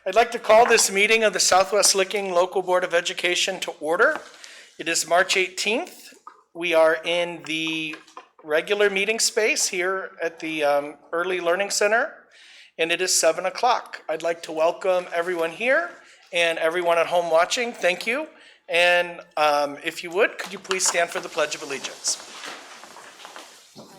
I'd like to call this meeting of the Southwest Licking Local Board of Education to order. It is March 18th. We are in the regular meeting space here at the Early Learning Center, and it is 7 o'clock. I'd like to welcome everyone here and everyone at home watching. Thank you. And if you would, could you please stand for the Pledge of Allegiance?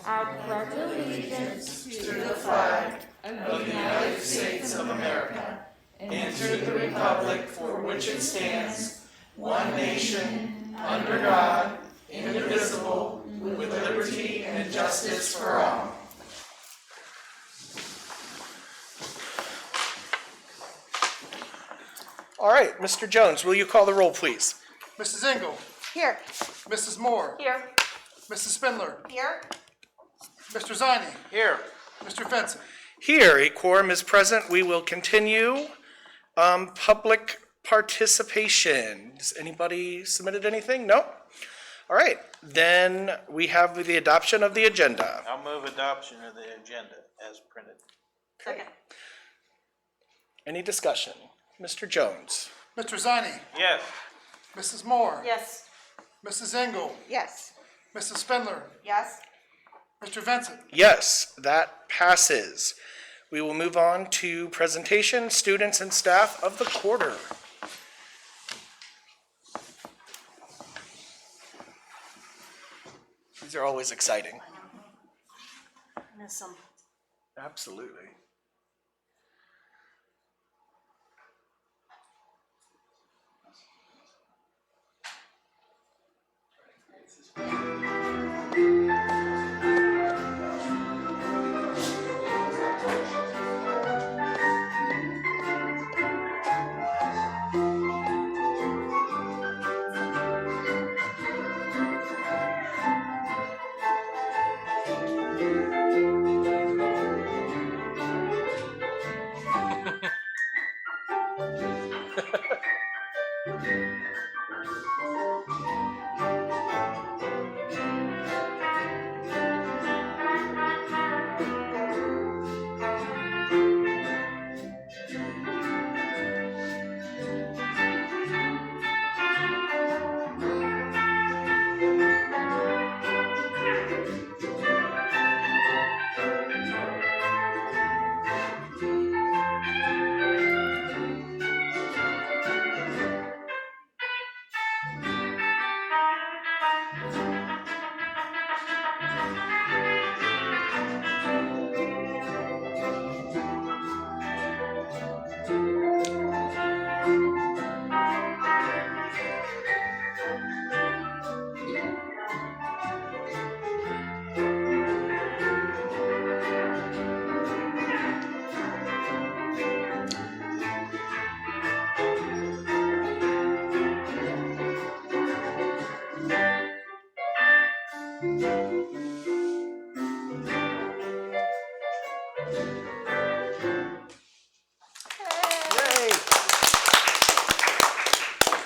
I pledge allegiance to the flag of the United States of America and to the republic for which it stands, one nation, under God, indivisible, with liberty and justice for all. All right, Mr. Jones, will you call the roll, please? Mrs. Engel. Here. Mrs. Moore. Here. Mrs. Spindler. Here. Mr. Ziny. Here. Mr. Fenton. Here, a quorum is present. We will continue. Public participation. Has anybody submitted anything? No? All right, then we have the adoption of the agenda. I'll move adoption of the agenda as printed. Second. Any discussion? Mr. Jones? Mr. Ziny. Yes. Mrs. Moore. Yes. Mrs. Engel. Yes. Mrs. Spindler. Yes. Mr. Vincent. Yes, that passes. We will move on to presentation, students and staff of the quarter. These are always exciting. Miss them. Absolutely.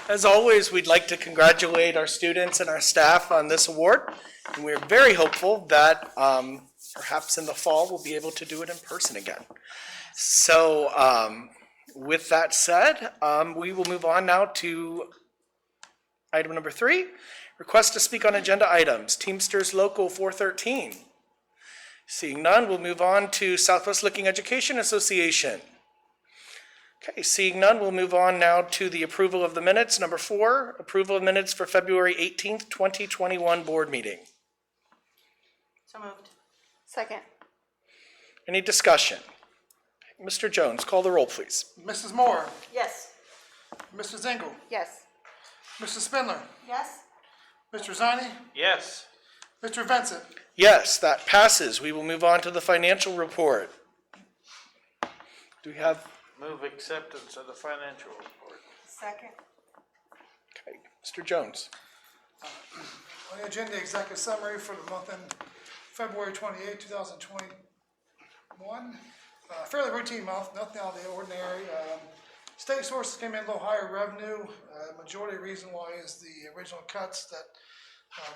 As always, we'd like to congratulate our students and our staff on this award. And we're very hopeful that perhaps in the fall we'll be able to do it in person again. So with that said, we will move on now to item number 3, request to speak on agenda items, Teamsters Local 413. Seeing none, we'll move on to Southwest Licking Education Association. Okay, seeing none, we'll move on now to the approval of the minutes. Number 4, approval of minutes for February 18th, 2021 board meeting. So moved. Second. Any discussion? Mr. Jones, call the roll, please. Mrs. Moore. Yes. Mrs. Engel. Yes. Mrs. Spindler. Yes. Mr. Ziny. Yes. Mr. Vincent. Yes, that passes. We will move on to the financial report. Do we have? Move acceptance of the financial report. Second. Okay, Mr. Jones. On the agenda, executive summary for the month end February 28, 2021. Fairly routine month, nothing out of the ordinary. State sources came in a little higher revenue. Majority reason why is the original cuts that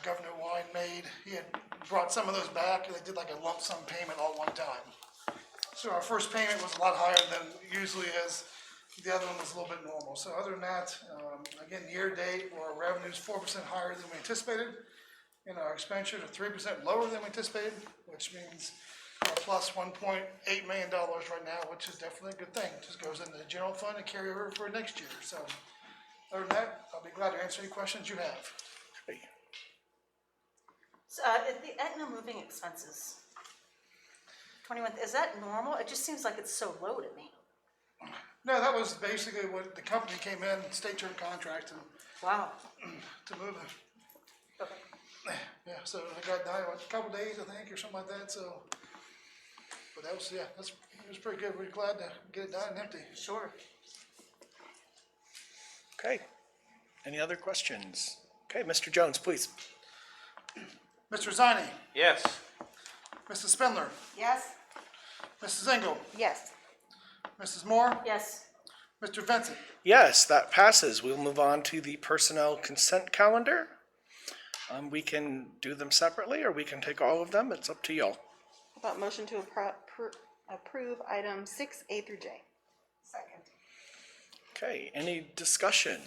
Governor Wine made. He had brought some of those back, and they did like a lump sum payment all at one time. So our first payment was a lot higher than usually is The other one was a little bit normal. So other than that, again, year to date, our revenue is 4% higher than we anticipated, and our expenditures are 3% lower than we anticipated, which means plus $1.8 million right now, which is definitely a good thing. Just goes into the general fund and carry over for next year. So other than that, I'll be glad to answer any questions you have. So, the Aetna moving expenses, 21, is that normal? It just seems like it's so low to me. No, that was basically what the company came in, state term contract, and Wow. to move it. Okay. Yeah, so I got done in a couple days, I think, or something like that. So, but that was it was pretty good. We're glad to get it done and empty. Sure. Okay. Any other questions? Okay, Mr. Jones, please. Mr. Zani, Yes. Mrs. Spindler, Yes? Mrs. Engel, Yes. Mrs. Moore, Yes. Mr. Vincent. Yes, that passes. We'll move on to the personnel consent calendar. We can do them separately, or we can take all of them. It's up to y'all. About motion to approve items 6A through J. Second. Okay, any discussion?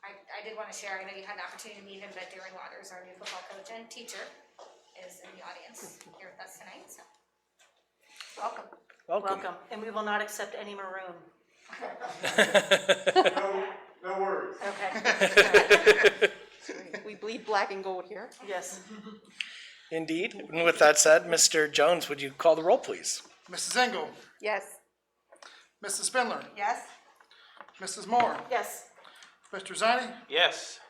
I did want to share, I know you had an opportunity to meet him, but Darren Waters, our new football coach and teacher, is in the audience here with us tonight, so welcome. Welcome. And we will not accept any maroon. No worries. Okay. We bleed black and gold here. Yes. Indeed. And with that said, Mr. Jones, would you call the roll, please? Mrs. Engel, Yes. Mrs. Spindler, Yes? Mrs. Moore, Yes. Mr. Zani, Yes.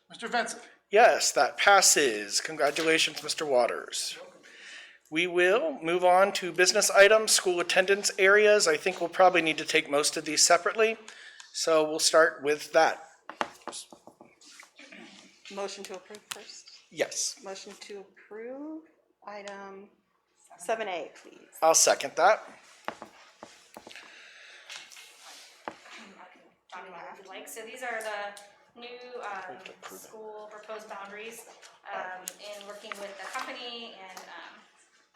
Mr. Vincent. Yes, that passes. Congratulations, Mr. Waters. We will move on to business items, school attendance areas. I think we'll probably need to take most of these separately, so we'll start with that. Motion to approve first. Yes, Motion to approve item 7A, please. I'll second that. Johnny, if you'd like, so these are the new, school proposed boundaries, in working with the company and,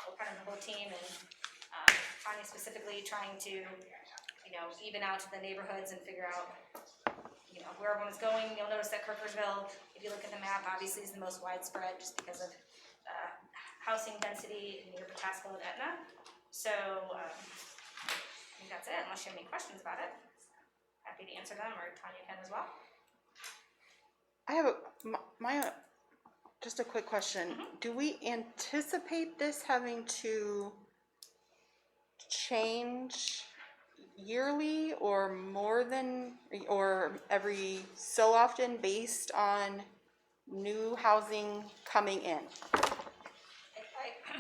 well, kind of the whole team and, Tanya specifically trying to, even out to the neighborhoods and figure out, where everyone's going. You'll notice that Kirkersville, if you look at the map, obviously is the most widespread just because of, housing density near Pataskala and Etna. So, I think that's it, unless you have any questions about it. Happy to answer them, or Tanya can as well. I have just a quick question. Do we anticipate this having to change yearly or more than, or every so often based on new housing coming in?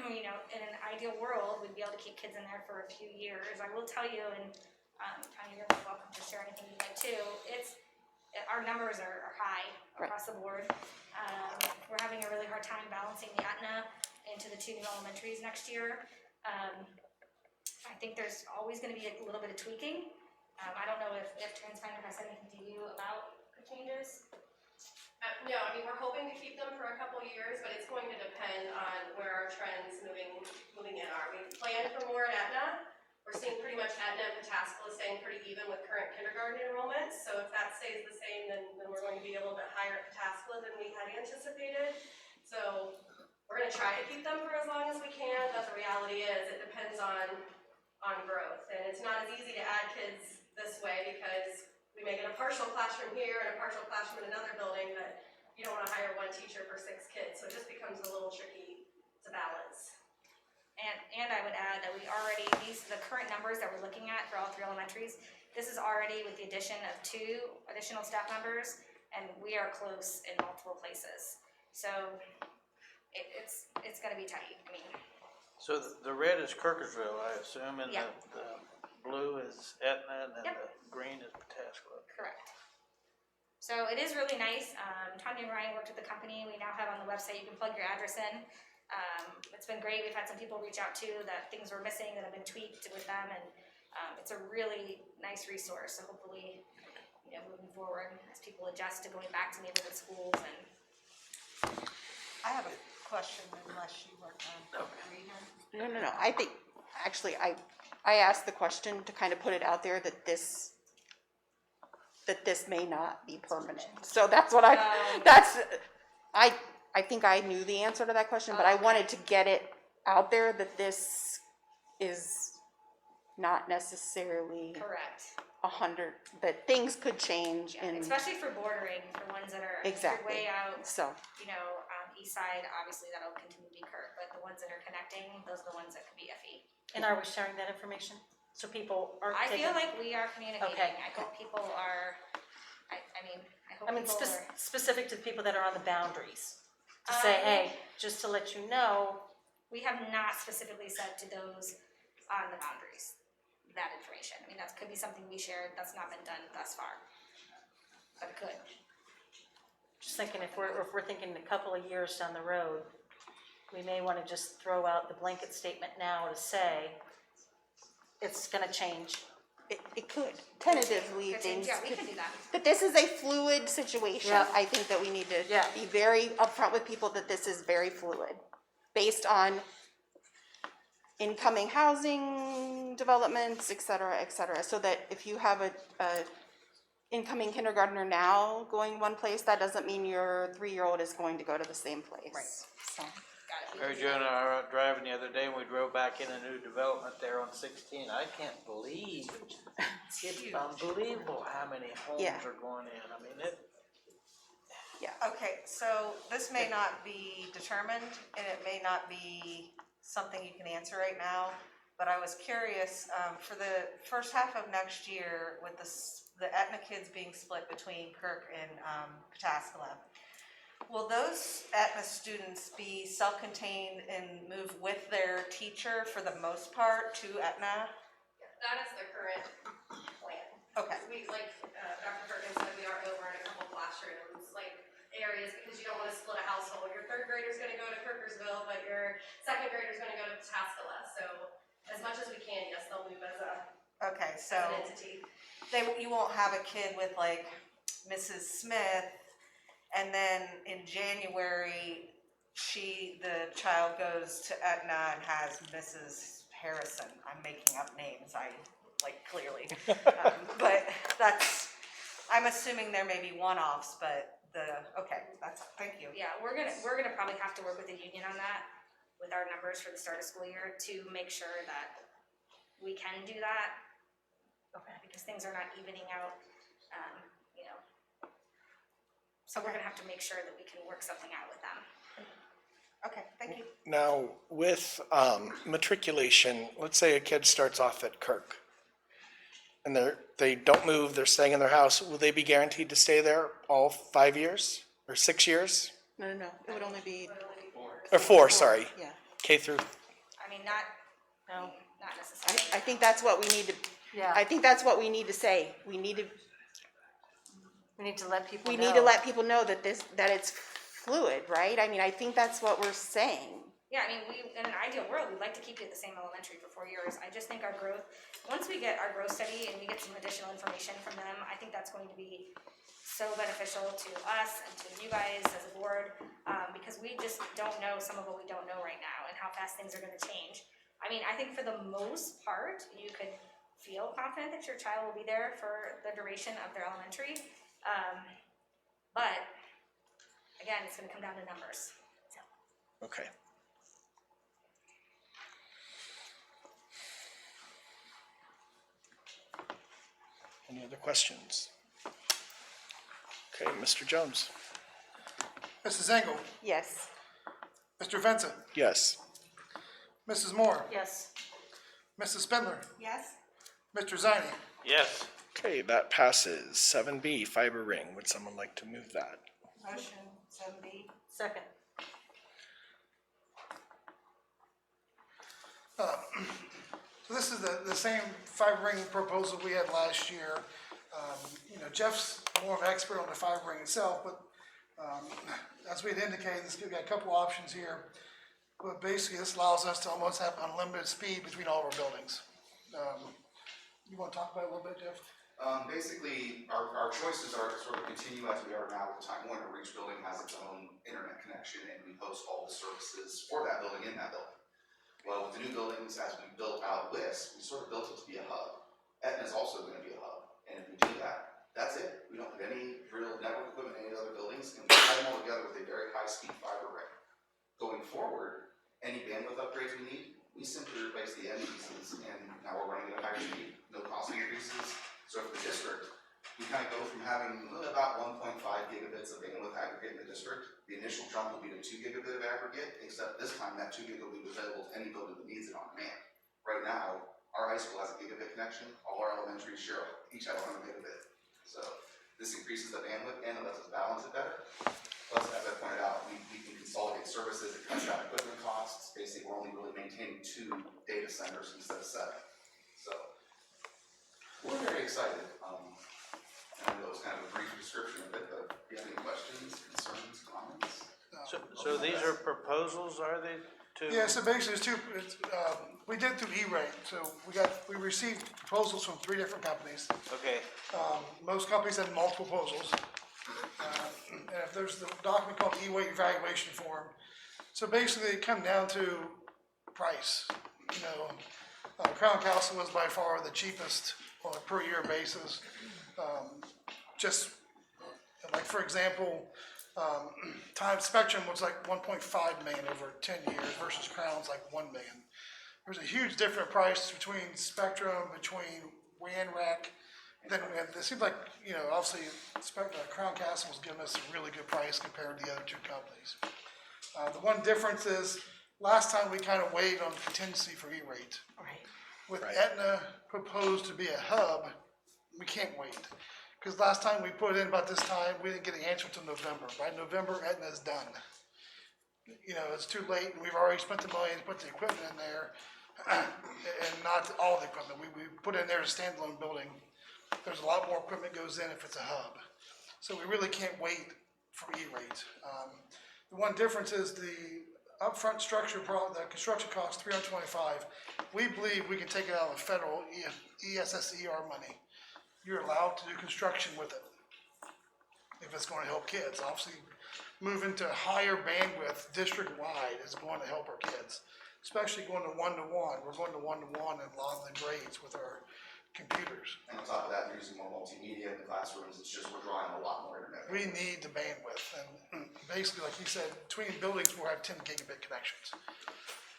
In an ideal world, we'd be able to keep kids in there for a few years. I will tell you, and Tanya, you're welcome to share anything you'd like too. Our numbers are high across the board. We're having a really hard time balancing the Aetna into the two new elementaries next year. I think there's always going to be a little bit of tweaking. I don't know if TransFinder has anything to you about the changes. No, we're hoping to keep them for a couple years, but it's going to depend on where our trends moving in are. We planned for more at Aetna. We're seeing pretty much Aetna and Pataskala staying pretty even with current kindergarten enrollments. So if that stays the same, then we're going to be a little bit higher at Pataskala than we had anticipated. So we're going to try to keep them for as long as we can, but the reality is it depends on growth. And it's not as easy to add kids this way because we may get a partial classroom here and a partial classroom in another building, but you don't want to hire one teacher for 6 kids. So it just becomes a little tricky to balance. And I would add that these are the current numbers that we're looking at for all 3 elementaries. This is already with the addition of 2 additional staff members, and we are close in multiple places. So it's going to be tight. So the red is Kirkersville, I assume, and Yeah. the blue is Etna, and then Yep. the green is Pataskala. Correct. So it is really nice. Tanya and Ryan worked with the company. We now have on the website, you can plug your address in. It's been great. We've had some people reach out too that things were missing that have been tweaked with them, and it's a really nice resource. So hopefully, moving forward, as people adjust to going back to neighborhood schools and. I have a question unless you were reading. No. I think, actually, I I asked the question to kind of put it out there that this may not be permanent. So that's what I think I knew the answer to that question, but I wanted to get it out there that this is not necessarily Correct. 100, that things could change Yeah, and, especially for bordering, for ones that are, if you're Exactly. way out, so, east side, obviously that'll continue to be Kirk, but the ones that are connecting, those are the ones that could be iffy. And are we sharing that information? So people are I taking. feel like we are communicating. Okay. I hope people are, I hope I mean, people are. specific to the people that are on the boundaries, to say, hey, just to let you know, We have not specifically said to those on the boundaries, that information. I mean, that could be something we shared, that's not been done thus far. But it could. just thinking if we're thinking a couple of years down the road, we may want to just throw out the blanket statement now to say, it's gonna change. it could, tentatively, Could things change. Yeah, we could. can do that. But this is a fluid situation. Yeah. I think that we need to Yeah. be very upfront with people that this is very fluid, based on incoming housing developments, et cetera, so that if you have a incoming kindergartner now going one place, that doesn't mean your 3-year-old is going to go to the same place. Right. So, Got it. Mary Jo and I were out driving the other day and we drove back in a new development there on 16. I can't believe, it's unbelievable how many homes Yeah. are going in. I mean, it, Okay, so this may not be determined, and it may not be something you can answer right now, but I was curious, for the first half of next year, with the Etna kids being split between Kirk and Pataskala, will those Etna students be self-contained and move with their teacher for the most part to Etna? That is the current plan. Okay. We, like, Dr. Perkins said, we are over in a couple classrooms, like, areas, because you don't want to split a household. Your third grader's gonna go to Kirkersville, but your second grader's gonna go to Pataskala. So as much as we can, yes, they'll move as Okay, an so entity. you won't have a kid with like Mrs. Smith, and then in January, the child goes to Etna and has Mrs. Harrison. I'm making up names, clearly. But I'm assuming there may be one-offs, but thank you. Yeah, we're gonna probably have to work with the union on that, with our numbers for the start of school year, to make sure that we can do that. Okay. Because things are not evening out, So we're gonna have to make sure that we can work something out with them. Okay, thank you. Now, with matriculation, let's say a kid starts off at Kirk, and they don't move, they're staying in their house, will they be guaranteed to stay there all 5 years, or 6 years? no, it would only be, Or 4, sorry, yeah. K through, I mean, not necessarily. I think that's what we need to, Yeah. I think that's what we need to say. We need to let people know. We need to let people know that it's fluid, right? I mean, I think that's what we're saying. Yeah, I mean, in an ideal world, we'd like to keep it the same elementary for 4 years. I just think our growth, once we get our growth study and we get some additional information from them, I think that's going to be so beneficial to us and to you guys as a board, because we just don't know some of what we don't know right now and how fast things are gonna change. I mean, I think for the most part, you could feel confident that your child will be there for the duration of their elementary. But again, it's gonna come down to numbers. okay. Any other questions? Okay, Mr. Jones? Mrs. Engel, Yes. Mr. Vincent, Yes. Mrs. Moore, Yes. Mrs. Spindler, Yes? Mr. Zani. yes. Okay, that passes. 7B, fiber ring. Would someone like to move that? Motion 7B. Second. So this is the same fiber ring proposal we had last year. Jeff's more of an expert on the fiber ring itself, but as we had indicated, we've got a couple options here. But basically, this allows us to almost have unlimited speed between all of our buildings. You want to talk about it a little bit, Jeff? Basically, our choices are to sort of continue as we are now with the Time Warner. Each building has its own internet connection, and we host all the services for that building in that building. Well, with the new buildings, as we built out WIS, we sort of built We simply replaced the end pieces, and now we're running at a higher speed, no cost increases. So for the district, we kind of go from having about 1.5 gigabits of bandwidth aggregate in the district. The initial jump will be to 2 gigabit of aggregate, except this time that 2 gig will be available to any building that needs it on demand. Right now, our high school has a gigabit connection, all our elementaries each have 100 megabit. So this increases the bandwidth and it lets us balance it better. Plus, as I pointed out, we can consolidate services, it cuts down equipment costs. Basically, we're only really maintaining 2 data centers instead of 7. So we're very excited. I know that was kind of a brief description of it, but if you have any questions, concerns, comments? So these are proposals, are they? Yeah, so basically we did it through E-rate, so we received proposals from 3 different companies. Okay, Most companies had multiple proposals. And if there's the document called E-rate evaluation form. So basically it come down to price. You know, Crown Castle was by far the cheapest on a per year basis. Just like, for example, Time Spectrum was like 1.5 million over 10 years versus Crown's like 1 million. There's a huge different price between Spectrum, between WAN rack. Then it seems like, you know, obviously Crown Castle was giving us a really good price compared to the other 2 companies. The one difference is last time we kind of waited on contingency for E-rate. Right. With Aetna proposed to be a hub, we can't wait. Because last time we put in about this time, we didn't get an answer until November. By November, Aetna's done. You know, it's too late, and we've already spent the money to put the equipment in there, and not all the equipment. We put in there a standalone building. There's a lot more equipment goes in if it's a hub. So we really can't wait for E-rate. The one difference is the upfront structure, the construction cost, $325. We believe we can take it out of the federal ESSER money. You're allowed to do construction with it if it's going to help kids. Obviously, moving to higher bandwidth district-wide is going to help our kids, especially going to one-to-one. We're going to one-to-one in a lot of the grades with our computers. And on top of that, we're using more multimedia in the classrooms. It's just we're drawing a lot more internet. We need the bandwidth, and basically, like you said, between buildings, we'll have 10 gigabit connections.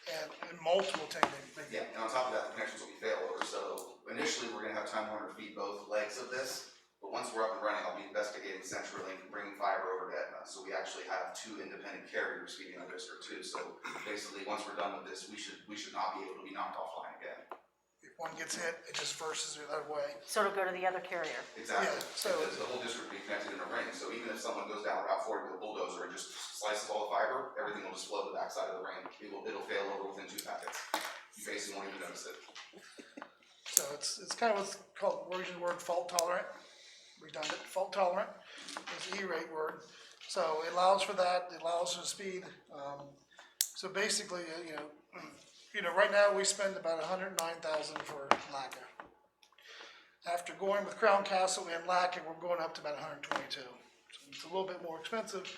And multiple 10 gigabit. Yeah, and on top of that, the connections will be failover. So initially, we're gonna have Time Warner feed both legs of this. But once we're up and running, I'll be investigating CenturyLink and bringing fiber over to Aetna. So we actually have 2 independent carriers feeding our district too. So basically, once we're done with this, we should not be able to be knocked offline again. If one gets hit, it just versus the other way. So it'll go to the other carrier. Exactly. Yeah, so- Because the whole district will be connected in a ring. So even if someone goes down Route 40 with a bulldozer and just slices all the fiber, everything will just flow to the backside of the ring. It'll fail over within 2 packets. You basically won't even notice it. So it's kind of what's called, we're using the word fault tolerant, redundant, fault tolerant is the E-rate word. So it allows for that, it allows for speed. So basically, you know, right now we spend about $109,000 for LACA. After going with Crown Castle and LACA, we're going up to about $122,000. So it's a little bit more expensive,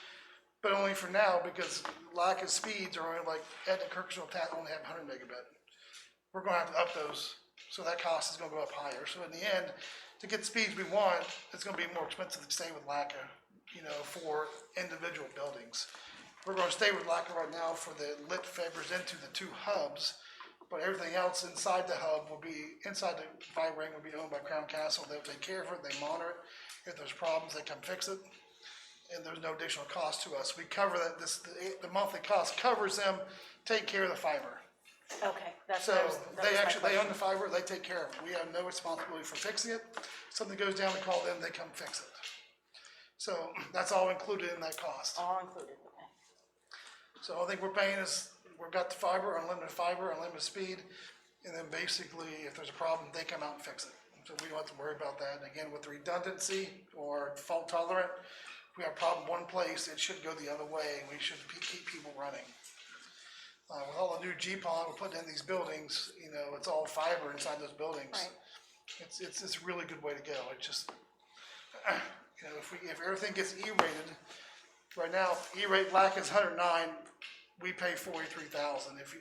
but only for now because LACA's speeds are only like, Aetna Kirksville only have 100 megabit. We're gonna have to up those, so that cost is gonna go up higher. So in the end, to get the speeds we want, it's gonna be more expensive to stay with LACA, you know, for individual buildings. We're gonna stay with LACA right now for the lit fibers into the 2 hubs, but everything else inside the hub will be, inside the fiber ring will be owned by Crown Castle. They'll take care of it, they monitor it. If there's problems, they come fix it. And there's no additional cost to us. We cover that, the monthly cost covers them, take care of the fiber. Okay, that's, So that was they my actually, they own question. the fiber, they take care of it. We have no responsibility for fixing it. Something goes down, we call them, they come fix it. So that's all included in that cost. All included, okay. So I think we're paying is, we've got the fiber, unlimited speed, and then basically, if there's a problem, they come out and fix it. So we don't have to worry about that. And again, with redundancy or fault tolerant, if we have a problem one place, it should go the other way, and we should keep people running. With all the new GPON we're putting in these buildings, you know, it's all fiber inside those buildings. Right. It's a really good way to go. It just, you know, if everything gets E-rated, right now, E-rate LAC is 109, we pay 43,000. If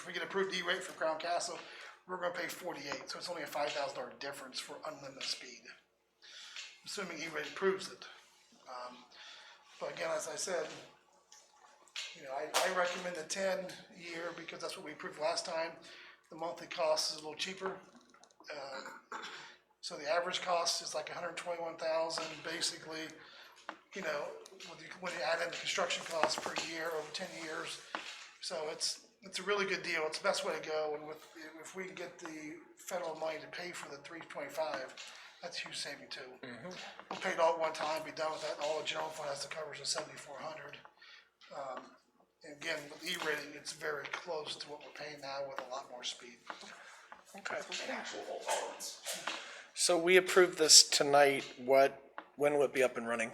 we get approved E-rate from Crown Castle, we're gonna pay 48, so it's only a $5,000 difference for unlimited speed, assuming E-rate approves it. But again, as I said, You know, I recommend the 10-year because that's what we approved last time. The monthly cost is a little cheaper. So the average cost is like $121,000, basically, you know, when you add in the construction costs per year over 10 years. So it's a really good deal. It's the best way to go. And if we can get the federal money to pay for the 325, that's a huge saving too. We'll pay it all at one time, be done with that. All the general fund has to cover is the 7,400. And again, with E-rating, it's very close to what we're paying now with a lot more speed. Okay. And actual fault tolerance. So we approved this tonight. When will it be up and running?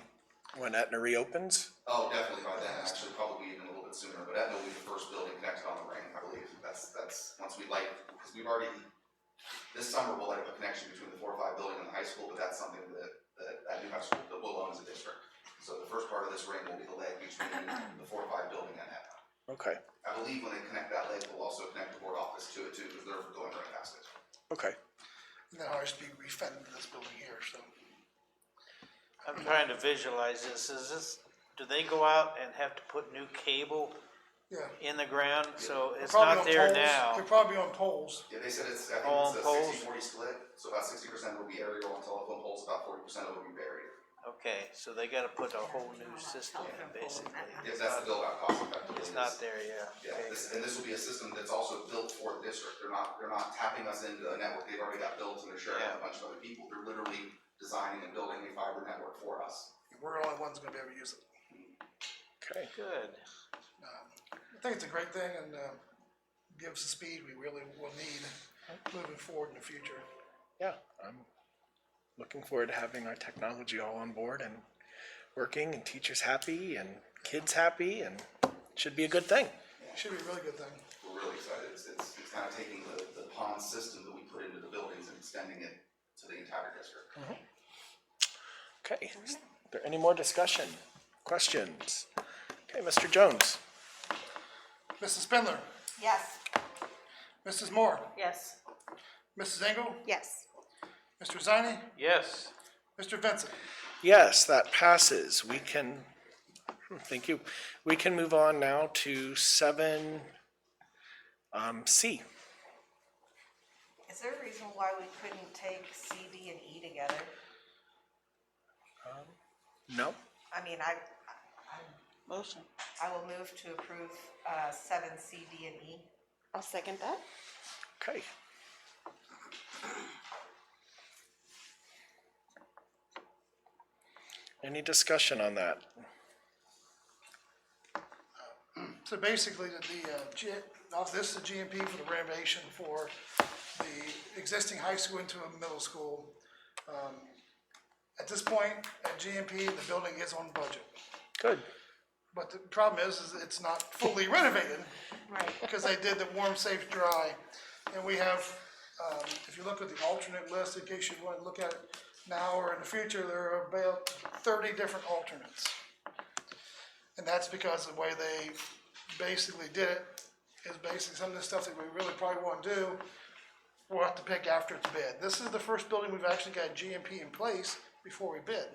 When Aetna reopens? Oh, definitely by then, actually, probably even a little bit sooner, but Aetna will be the first building connected on the ring, I believe. That's, once we light, because we've already, this summer we'll light up a connection between the 405 building and the high school, but that's something that new high school, that we'll own as a district. So the first part of this ring will be the leg between the 405 building and Aetna. Okay. I believe when they connect that leg, they'll also connect the board office to it too, because they're going right past it. Okay. And then ours be refed into this building here, so. I'm trying to visualize this. Do they go out and have to put new cable Yeah. in the ground? So it's Probably not on there poles. now. They're probably on poles. Yeah, they said it's, I All think poles? it's a 60-40 split, so about 60% will be aerial and telephone poles, about 40% will be buried. Okay, so they gotta put a whole new system in, basically. Yes, that's the build out cost effectively. It's not there, yeah. Yeah, Okay. this will be a system that's also built for the district. They're not tapping us into a network. They've already got builds and they're sharing with a bunch of other people. They're literally designing and building a fiber network for us. We're the only ones gonna be able to use it. Okay. Good. I think it's a great thing and gives the speed we really will need moving forward in the future. Yeah, I'm looking forward to having our technology all on board and working, and teachers happy and kids happy, and it should be a good thing. Should be a really good thing. We're really excited. It's kind of taking the pond system that we put into the buildings and extending it to the entire district. Okay. Is there any more discussion? Questions? Okay, Mr. Jones. Mrs. Spindler, Yes. Mrs. Moore, Yes. Mrs. Engel, Yes. Mr. Zani, Yes. Mr. Vincent. Yes, that passes. We can, thank you. We can move on now to 7C. Is there a reason why we couldn't take C, D, and E together? No? I mean, Motion. I will move to approve 7C, D, and E. I'll second that. Okay. Any discussion on that? So basically, this is the GMP for the renovation for the existing high school into a middle school. At this point, at GMP, the building is on budget. Good. But the problem is it's not fully renovated. Right. Because they did the warm, safe, dry. And we have, if you look at the alternate list, in case you want to look at it now or in the future, there are about 30 different alternates. And that's because the way they basically did it is basically some of the stuff that we really probably want to do, we'll have to pick after it's bid. This is the first building we've actually got GMP in place before we bid.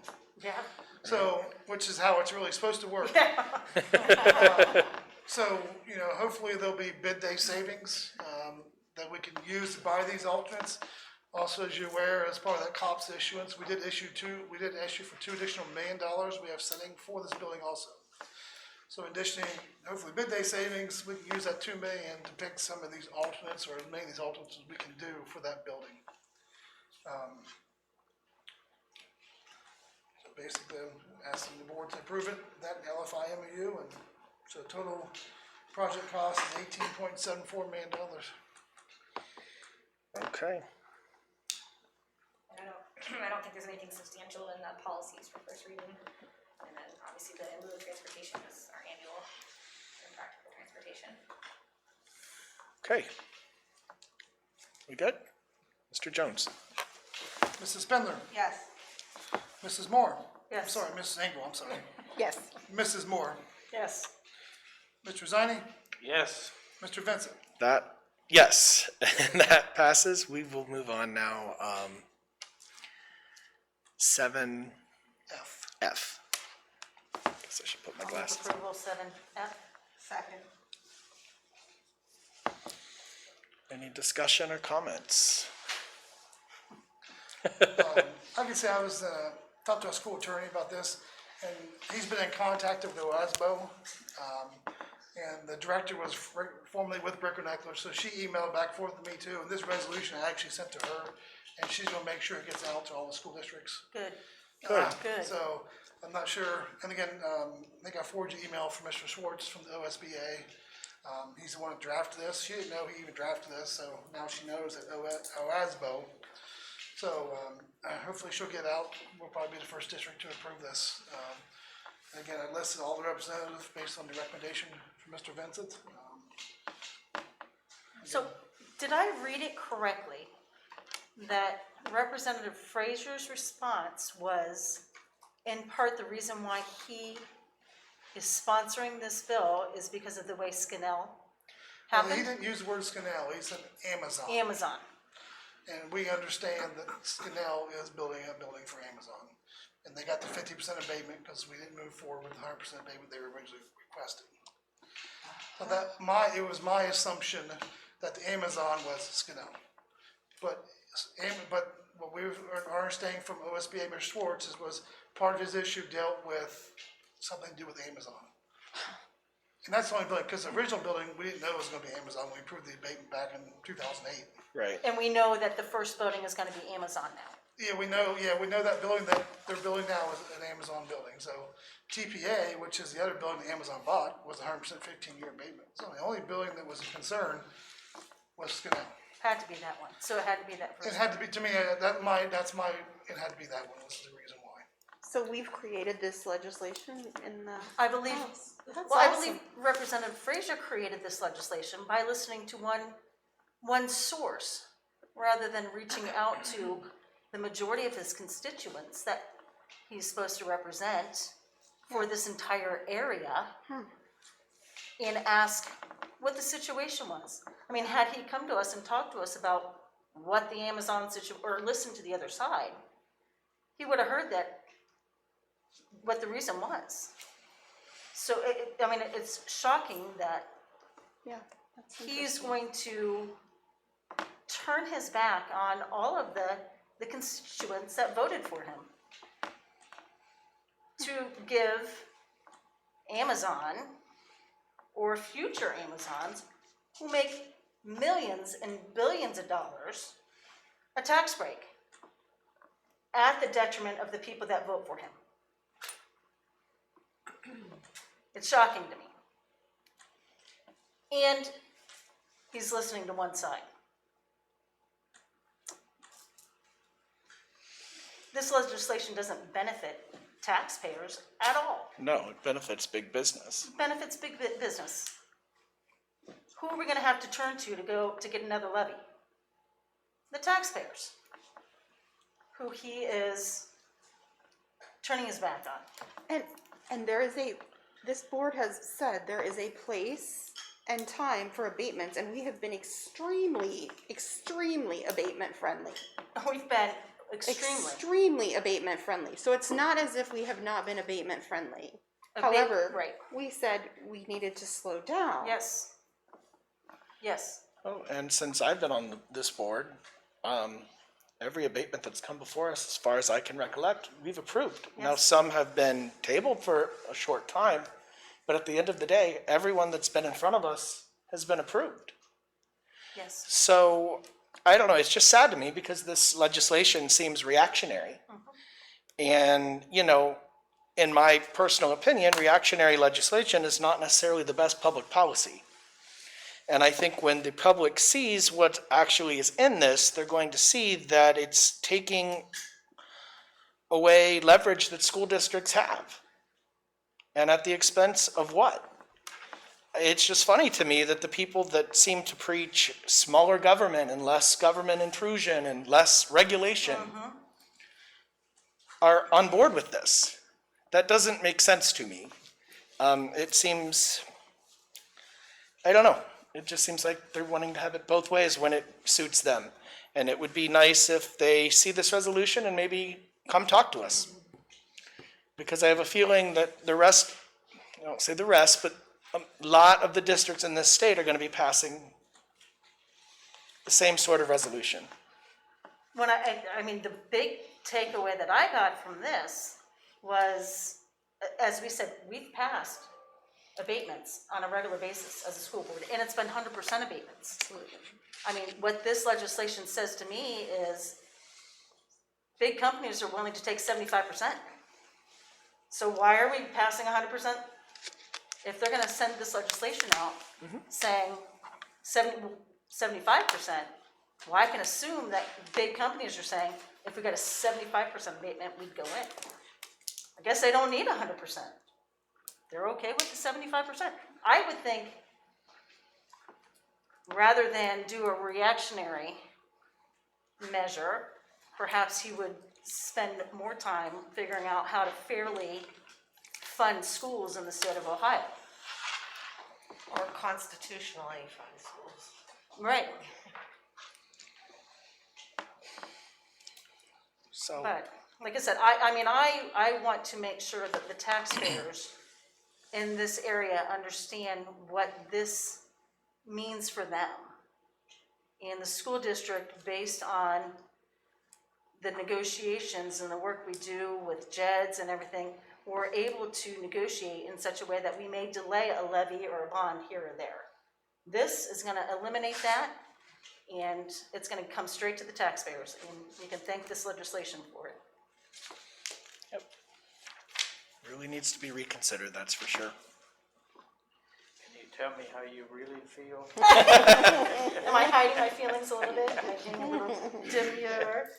Yeah. So, which is how it's really supposed to work. So, you know, hopefully there'll be bid day savings that we can use to buy these alternates. Also, as you're aware, as part of that COPS issuance, we did issue for $2 additional $1 million we have sitting for this building also. So additionally, hopefully bid day savings, we can use that $2 million to pick some of these alternates or as many of these alternates as we can do for that building. So basically, I'm asking the board to approve it, that and LFI MOU, and so total project cost is $18.74 million. Okay. I don't think there's anything substantial in the policies for first reading. And then obviously the in lieu of transportation is our annual impractical transportation. Okay. We good? Mr. Jones? Mrs. Spindler, Yes. Mrs. Moore. Yes. I'm sorry, Mrs. Engel, I'm sorry. Yes. Mrs. Moore, Yes. Mr. Zani, Yes. Mr. Vincent. That, yes, and that passes. We will move on now. 7F. F. Guess I should put my Move glasses on. approval 7F. Second. Any discussion or comments? I can say I was, talked to a school attorney about this, and he's been in contact with OASBO. And the director was formerly with Bricker Neckler, so she emailed back and forth with me too, and this resolution I actually sent to her, and she's gonna make sure it gets out to all the school districts. Good, Good. good. So, I'm not sure, and again, I think I forwarded you an email from Mr. Schwartz from the OSBA. He's the one that drafted this, she didn't know he even drafted this, so now she knows that OASBO. So, hopefully she'll get out, we'll probably be the first district to approve this. And again, I listed all the representatives based on the recommendation from Mr. Vincent. So, did I read it correctly, that Representative Frazier's response was, in part, the reason why he is sponsoring this bill is because of the way Scanell He happened? didn't use the word Scanell, he said Amazon. Amazon. And we understand that Scanell is building a building for Amazon. And they got the 50% abatement because we didn't move forward with the 100% abatement they were originally requested. So it was my assumption that the Amazon was Scanell. But what we are understanding from OSBA Mr. Schwartz was part of his issue dealt with something to do with Amazon. And that's the only building, because the original building, we didn't know it was gonna be Amazon, we approved the abatement back in 2008. Right. And we know that the first building is gonna be Amazon now. Yeah, we know that building that they're building now is an Amazon building, so TPA, which is the other building that Amazon bought, was 100% 15-year abatement. So the only building that was a concern was Scanell. Had to be that one, so it had to be that It first. had to be, to me, it had to be that one, was the reason why. So we've created this legislation in the I believe, House. That's well, I awesome. believe Representative Frazier created this legislation by listening to one source, rather than reaching out to the majority of his constituents that he's supposed to represent for this entire area, and ask what the situation was. I mean, had he come to us and talked to us about what the Amazon or listened to the other side, he would have heard that, what the reason was. So, it's shocking that Yeah, that's he's going to turn his back on all of the constituents that voted for him to give Amazon or future Amazons who make millions and billions of dollars a tax break at the detriment of the people that vote for him. It's shocking to me. And he's listening to one side. This legislation doesn't benefit taxpayers at all. No, it benefits big business. It benefits big business. Who are we gonna have to turn to get another levy? The taxpayers, who he is turning his back on. And this board has said there is a place and time for abatements, and we have been extremely, extremely abatement friendly. We've been extremely abatement friendly. So it's not as if we have not been abatement friendly. Abate- However, right. we said we needed to slow down. Yes. Yes. Oh, and since I've been on this board, every abatement that's come before us, as far as I can recollect, we've approved. Now, Yes. some have been tabled for a short time, but at the end of the day, everyone that's been in front of us has been approved. Yes. So, I don't know, it's just sad to me because this legislation seems reactionary. And, in my personal opinion, reactionary legislation is not necessarily the best public policy. And I think when the public sees what actually is in this, they're going to see that it's taking away leverage that school districts have. And at the expense of what? It's just funny to me that the people that seem to preach smaller government and less government intrusion and less regulation are on board with this. That doesn't make sense to me. It seems, I don't know, it just seems like they're wanting to have it both ways when it suits them. And it would be nice if they see this resolution and maybe come talk to us. Because I have a feeling that the rest, I don't say the rest, but a lot of the districts in this state are gonna be passing the same sort of resolution. When I mean, the big takeaway that I got from this was, as we said, we've passed abatements on a regular basis as a school board, and it's been 100% abatements. I mean, what this legislation says to me is big companies are willing to take 75%. So why are we passing 100%? If they're gonna send this legislation out saying 75%, well, I can assume that big companies are saying, if we got a 75% abatement, we'd go in. I guess they don't need 100%. They're okay with the 75%. I would think, rather than do a reactionary measure, perhaps he would spend more time figuring out how to fairly fund schools in the state of Ohio. Or constitutionally fund schools. Right. So, But, like I said, I want to make sure that the taxpayers in this area understand what this means for them. And the school district, based on the negotiations and the work we do with JEDs and everything, we're able to negotiate in such a way that we may delay a levy or a bond here or there. This is gonna eliminate that, and it's gonna come straight to the taxpayers, and you can thank this legislation for it. really needs to be reconsidered, that's for sure. Can you tell me how you really feel? Am I hiding my feelings a little bit? Am I being a little demure?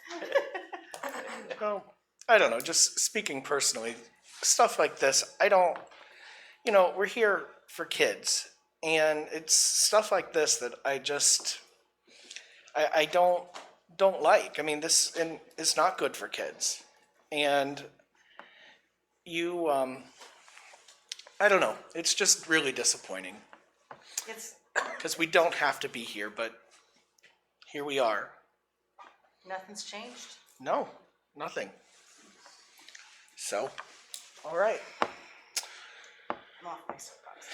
Well, I don't know, just speaking personally, stuff like this, we're here for kids. And it's stuff like this that I don't like. I mean, this is not good for kids. And I don't know, it's just really disappointing. It's, Because we don't have to be here, but here we are. nothing's changed. No, nothing. So, all right. I'm off my soapbox.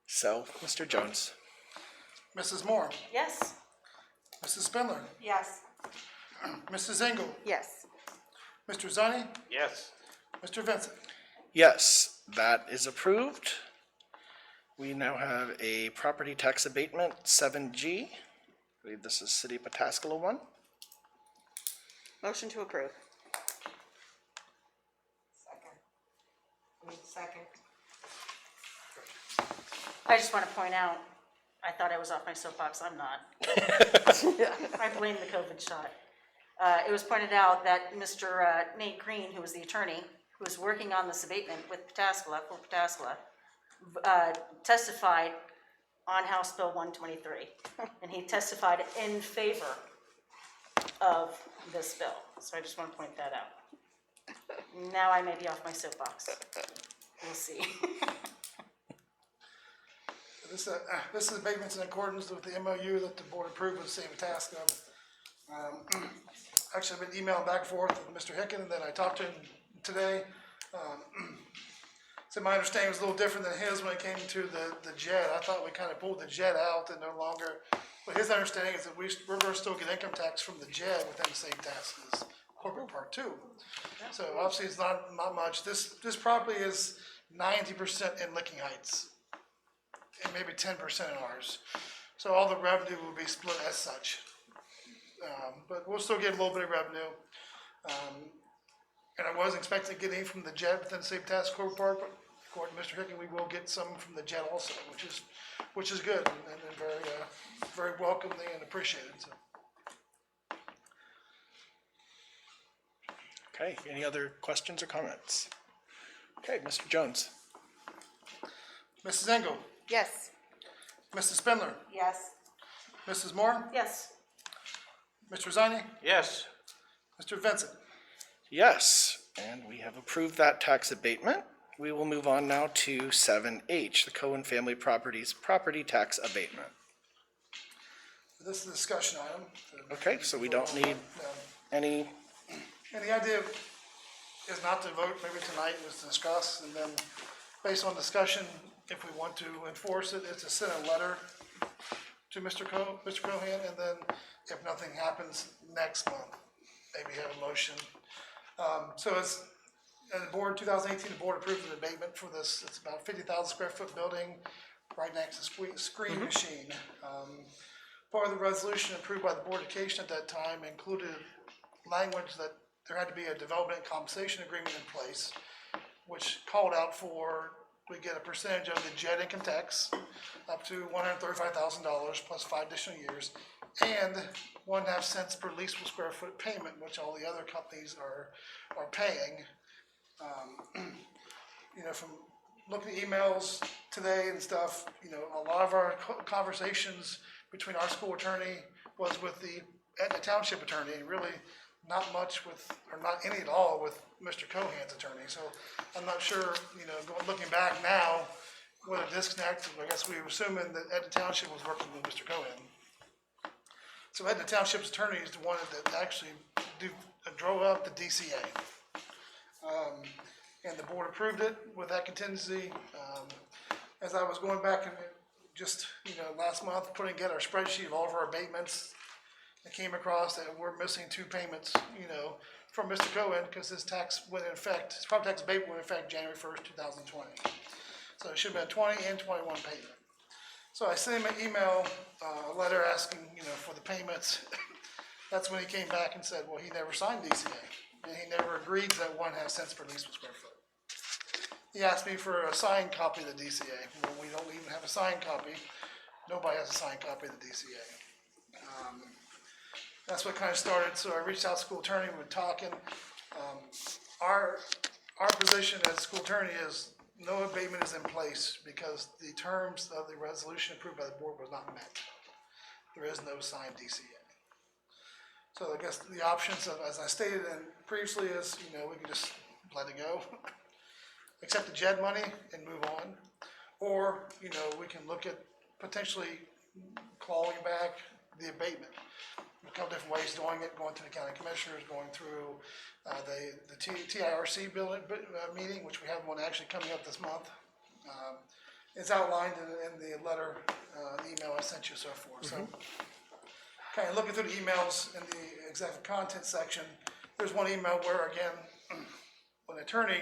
So, Mr. Jones. Mrs. Moore, Yes? Mrs. Spindler, Yes. Mrs. Engel, Yes. Mr. Zani, Yes. Mr. Vincent. Yes, that is approved. We now have a property tax abatement, 7G. I believe this is City of Pataskala one. Motion to approve. Second. I just want to point out, I thought I was off my soapbox, I'm not. I blame the COVID shot. It was pointed out that Mr. Nate Green, who was the attorney, who was working on this abatement with Pataskala, for Pataskala, testified on House Bill 123. And he testified in favor of this bill. So I just want to point that out. Now I may be off my soapbox. We'll see. This is abatements in accordance with the MOU that the board approved with the city of Itasca. Actually, I've been emailing back and forth with Mr. Hicken, and then I talked to him today. So my understanding was a little different than his when it came to the JED. I thought we kind of pulled the JED out and no longer, but his understanding is that we're gonna still get income tax from the JED within the same tax as corporate part two. So obviously it's not much. This property is 90% in Licking Heights and maybe 10% in ours. So all the revenue will be split as such. But we'll still get a little bit of revenue. And I wasn't expecting to get any from the JED within the same task corporate part, but according to Mr. Hicken, we will get some from the JED also, which is good and very welcoming and appreciated. So. Okay, any other questions or comments? Okay, Mr. Jones. Mrs. Engel, Yes. Mrs. Spindler, Yes. Mrs. Moore, Yes. Mr. Zani, Yes. Mr. Vincent. Yes, and we have approved that tax abatement. We will move on now to 7H, the Cohen Family Properties Property Tax Abatement. This is a discussion item. Okay, so we don't need any, And the idea is not to vote maybe tonight, was to discuss, and then based on discussion, if we want to enforce it, is to send a letter to Mr. Cohen, and then if nothing happens next month, maybe have a motion. So it's, the board, 2018, the board approved an abatement for this, it's about 50,000 square foot building, right next to Screen Machine. Part of the resolution approved by the Board of Education at that time included language that there had to be a development and compensation agreement in place, which called out for, we get a percentage of the JED income tax, up to $135,000 plus 5 additional years, and 1.5 cents per leasable square foot payment, which all the other companies are paying. You know, from looking at emails today and stuff, you know, a lot of our conversations between our school attorney was with the township attorney, and really not much with, or not any at all with Mr. Cohen's attorney. So I'm not sure, you know, looking back now, what a disconnect. I guess we were assuming that Ed the Township was working with Mr. Cohen. So Ed the Township's attorney is the one that actually drove up the DCA. And the board approved it with that contingency. As I was going back and just, you know, last month, putting together a spreadsheet of all of our abatements, I came across that we're missing 2 payments, you know, from Mr. Cohen, because his tax went in effect, his property tax abatement went in effect January 1st, 2020. So it should have been 20 and 21 payment. So I sent him an email, a letter asking, you know, for the payments. That's when he came back and said, well, he never signed DCA, and he never agreed to that 1.5 cents per leasable square foot. He asked me for a signed copy of the DCA. Well, we don't even have a signed copy. Nobody has a signed copy of the DCA. That's what kind of started. So I reached out to the school attorney, we were talking. Our position as school attorney is no abatement is in place because the terms of the resolution approved by the board was not met. There is no signed DCA. So I guess the options, as I stated previously, is, you know, we can just let it go, accept the JED money and move on. Or, you know, we can look at potentially clawing back the abatement. A couple different ways doing it, going through the county commissioners, going through the TIRC meeting, which we have one actually coming up this month. It's outlined in the letter, email I sent you, so forth. So, kind of looking through the emails in the executive content section, there's one email where, again, when the attorney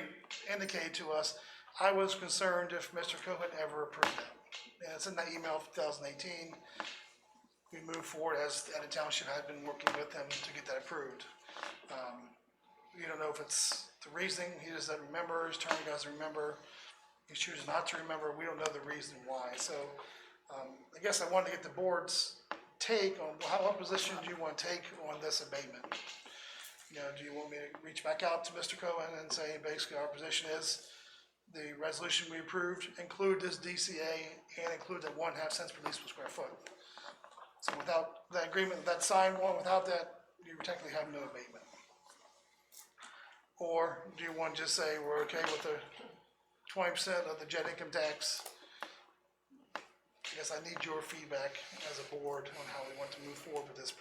indicated to us, I was concerned if Mr. Cohen ever approved it. And it's in that email of 2018. We moved forward as the township had been working with him to get that approved. We don't know if it's the reasoning, he just doesn't remember, his attorney doesn't remember, he chooses not to remember, we don't know the reason why. So I guess I wanted to get the board's take on what position do you want to take on this abatement? You know, do you want me to reach back out to Mr. Cohen and say basically our position is the resolution we approved include this DCA and include that 1.5 cents per leasable square foot? So without that agreement, that signed one, without that, you technically have no abatement. Or do you want to just say we're okay with the 20% of the JED income tax? I guess I need your feedback as a board on how we want to move forward with this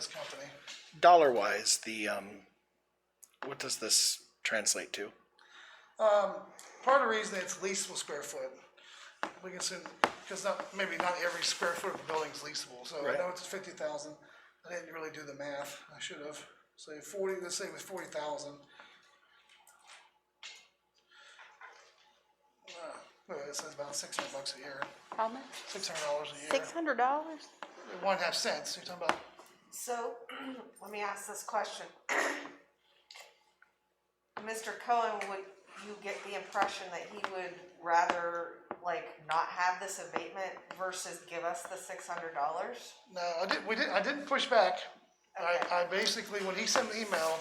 company. Dollar-wise, what does this translate to? Part of the reason it's leasable square foot, we can assume, because maybe not every square foot of the building is leasable. So Right. I know it's 50,000. I didn't really do the math. I should have. Say 40. Let's say it was 40,000. It says about $600 a year. How much? $600 a year. $600? 1.5 cents. You're talking about. So, let me ask this question. Mr. Cohen, would you get the impression that he would rather, like, not have this abatement versus give us the $600? No, I didn't push back. Okay. I basically, when he sent the email,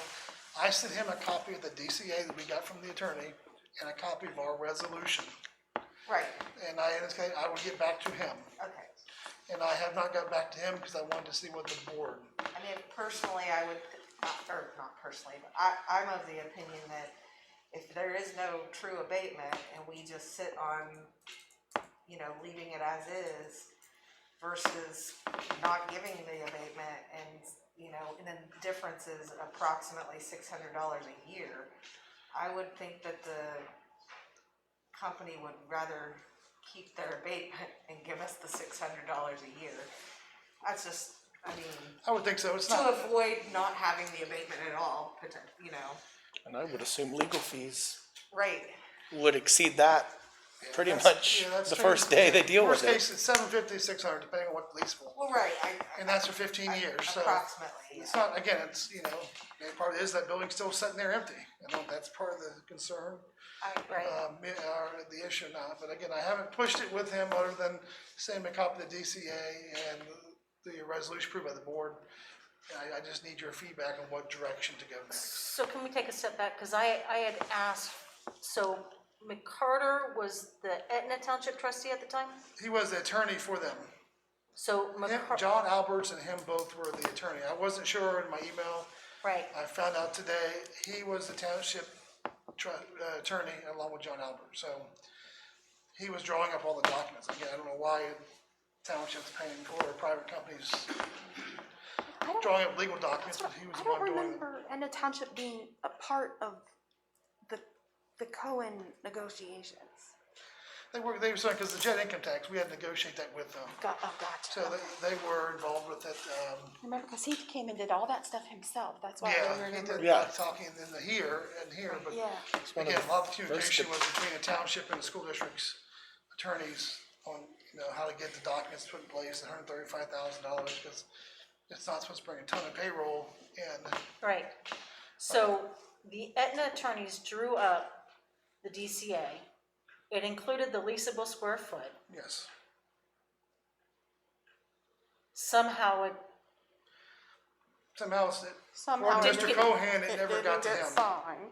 I sent him a copy of the DCA that we got from the attorney and a copy of our resolution. Right, And I indicated I would get back to him. okay. And I have not got back to him because I wanted to see what the board. I mean, personally, I would, or not personally, but I'm of the opinion that if there is no true abatement and we just sit on, you know, leaving it as is versus not giving the abatement and, you know, and then the difference is approximately $600 a year, I would think that the company would rather keep their abatement and give us the $600 a year. That's just, I mean, I would think so, it's to not, avoid not having the abatement at all, you know, And I would assume legal fees right. would exceed that pretty that's- much yeah, that's the true. first day they deal with Worst it. case, it's 750, 600, depending on what the lease will. Well, right, And that's for 15 years, so. approximately, yeah. It's not, again, it's, maybe part of it is that building's still sitting there empty. I know that's part of the concern, Right. or the issue not, but again, I haven't pushed it with him other than sending him a copy of the DCA and the resolution approved by the board. And I just need your feedback on what direction to go next. So can we take a step back, because I had asked, so McCarter was the Etna Township trustee at the time? He was the attorney for them. So McCarter, John Alberts and him both were the attorney. I wasn't sure in my email. right, I found out today, he was the township attorney along with John Albert, so he was drawing up all the documents. Again, I don't know why township's paying for private companies drawing up legal documents, but he was I the don't one doing them. remember Enna Township being a part of the Cohen negotiations. They were saying, because the jet income tax, we had to negotiate that with them. Gotcha. So they were involved with it, Remember, because he came and did all that stuff himself, that's why I yeah, he remember. did Yeah. talking in the here, but Yeah, one of again, the a lot of the communication first- was between the township and the school district's attorneys on, how to get the documents put in place, $135,000, because it's not supposed to bring a ton of payroll in. right. So the Etna attorneys drew up the DCA. It included the leasable square foot. Yes, Somehow it, somehow, somehow for it Mr. didn't Cohan, it it never didn't got to get him. signed,